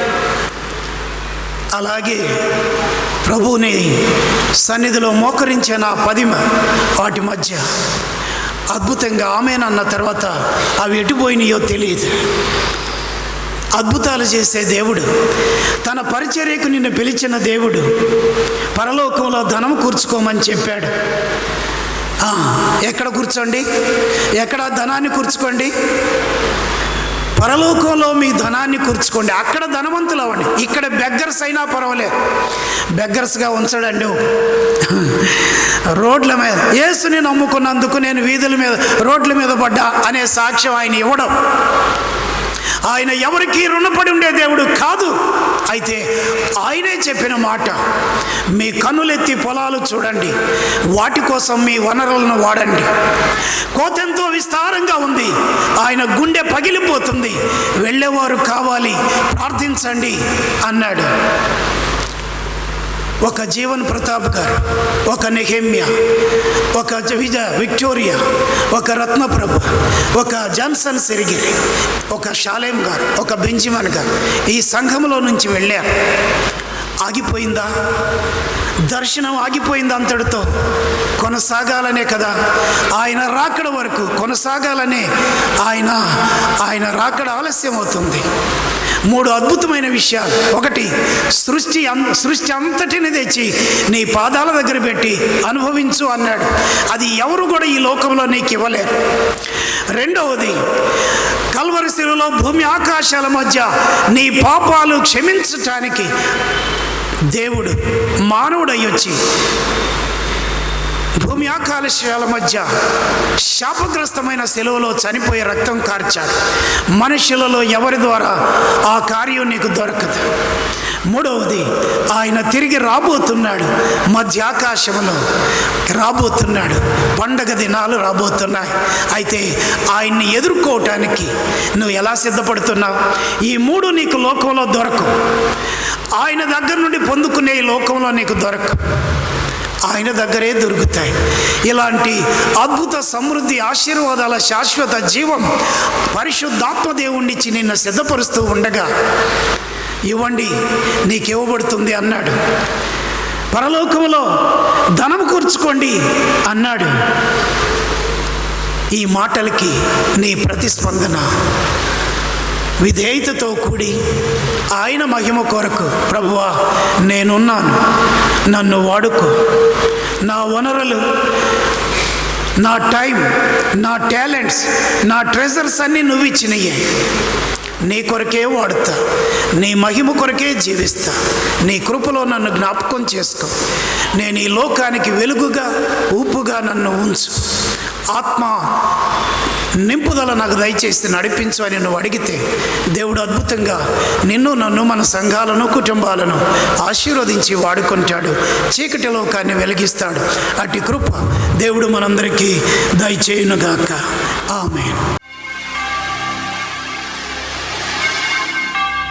Speaker 3: అలాగే ప్రభువుని సన్నిధిలో మోకరించిన 10 వాటి మధ్య అద్భుతంగా ఆమేనన్న తర్వాత అవి ఎటుపోయినాయో తెలియదు. అద్భుతాలు చేసే దేవుడు, తన పరిచర్యకు నిన్ను పిలిచిన దేవుడు పరలోకంలో ధనం కూర్చుకోమని చెప్పాడు. ఎక్కడ కూర్చోండి? ఎక్కడ ధనాన్ని కూర్చుకోండి? పరలోకంలో మీ ధనాన్ని కూర్చుకోండి. అక్కడ ధనవంతులు అవ్వండి. ఇక్కడ బెగ్గర్స్ అయినా పర్వాలేదు, బెగ్గర్స్గా ఉంచడండి. రోడ్ల మీద యేసుని నమ్ముకున్నందుకు నేను వీధుల మీద రోడ్ల మీద పడ్డా అనే సాక్ష్యం ఆయన ఇవ్వడం. ఆయన ఎవరికి రుణపడి ఉండే దేవుడు కాదు. అయితే ఆయనే చెప్పిన మాట, మీ కన్నులెత్తి పొలాలు చూడండి, వాటి కోసం మీ వనరులను వాడండి. కోతెంతో విస్తారంగా ఉంది, ఆయన గుండె పగిలిపోతుంది, వెళ్ళేవారు కావాలి, ప్రార్థించండి అన్నాడు. ఒక జీవన్ ప్రతాప్ గారు, ఒక నెహెమ్యా, ఒక విక్టోరియా, ఒక రత్నప్రభ, ఒక జాన్సన్ సిరిగిరి, ఒక షాలేం గారు, ఒక బెంజమిన్ గారు ఈ సంఘంలో నుంచి వెళ్ళారు. ఆగిపోయిందా? దర్శనం ఆగిపోయింది అంతటితో? కొనసాగాలనే కదా, ఆయన రాకడ వరకు కొనసాగాలనే. ఆయన రాకడ ఆలస్యం అవుతుంది. 3 అద్భుతమైన విషయాలు. ఒకటి, సృష్టి అంతటిని తెచ్చి నీ పాదాల దగ్గర పెట్టి అనుభవించు అన్నాడు. అది ఎవరు కూడా ఈ లోకంలో నీకు ఇవ్వలేరు. రెండవది, కల్వరి శిలువలో భూమి ఆకాశాల మధ్య నీ పాపాలు క్షమించటానికి దేవుడు మానవుడై వచ్చి భూమి ఆకాశాల మధ్య శాపగ్రస్తమైన శిలువలో చనిపోయే రక్తం కార్చాడు. మనుషులలో ఎవరి ద్వారా ఆ కార్యం నీకు దొరకదు. మూడవది, ఆయన తిరిగి రాబోతున్నాడు, మధ్యాకాశంలో రాబోతున్నాడు. పండగ దినాలు రాబోతున్నాయి. అయితే ఆయన్ని ఎదుర్కోవటానికి నువ్వు ఎలా సిద్ధపడుతున్నావు? ఈ 3 నీకు లోకంలో దొరకవు. ఆయన దగ్గర నుండి పొందుకునే ఈ లోకంలో నీకు దొరకవు, ఆయన దగ్గరే దొరుకుతాయి. ఇలాంటి అద్భుత సమృద్ధి ఆశీర్వాదాల శాశ్వత జీవం పరిశుద్ధాత్మ దేవుణ్ణిచ్చి నిన్ను సిద్ధపరుస్తూ ఉండగా ఇవ్వండి, నీకు ఇవ్వబడుతుంది అన్నాడు. పరలోకంలో ధనం కూర్చుకోండి అన్నాడు. ఈ మాటలకి నీ ప్రతిస్పందన విధేయతతో కూడి ఆయన మహిమ కొరకు, ప్రభువా నేనున్నాను, నన్ను వాడుకో, నా వనరులు, నా టైం, నా టాలెంట్స్, నా ట్రెజర్స్ అన్నీ నువ్వు ఇచ్చినయే, నీ కొరకే వాడుతా, నీ మహిమ కొరకే జీవిస్తా, నీ కృపలో నన్ను జ్ఞాపకం చేసుకో, నేను ఈ లోకానికి వెలుగుగా ఊపుగా నన్ను ఉంచు, ఆత్మ నింపుదల నాకు దయచేసి నడిపించు అని నువ్వు అడిగితే దేవుడు అద్భుతంగా నిన్ను, నన్ను, మన సంఘాలను, కుటుంబాలను ఆశీర్వదించి వాడుకుంటాడు. చీకటి లోకాన్ని వెలిగిస్తాడు. అట్టి కృప దేవుడు మనందరికీ దయచేయునుగాక. ఆమేన్.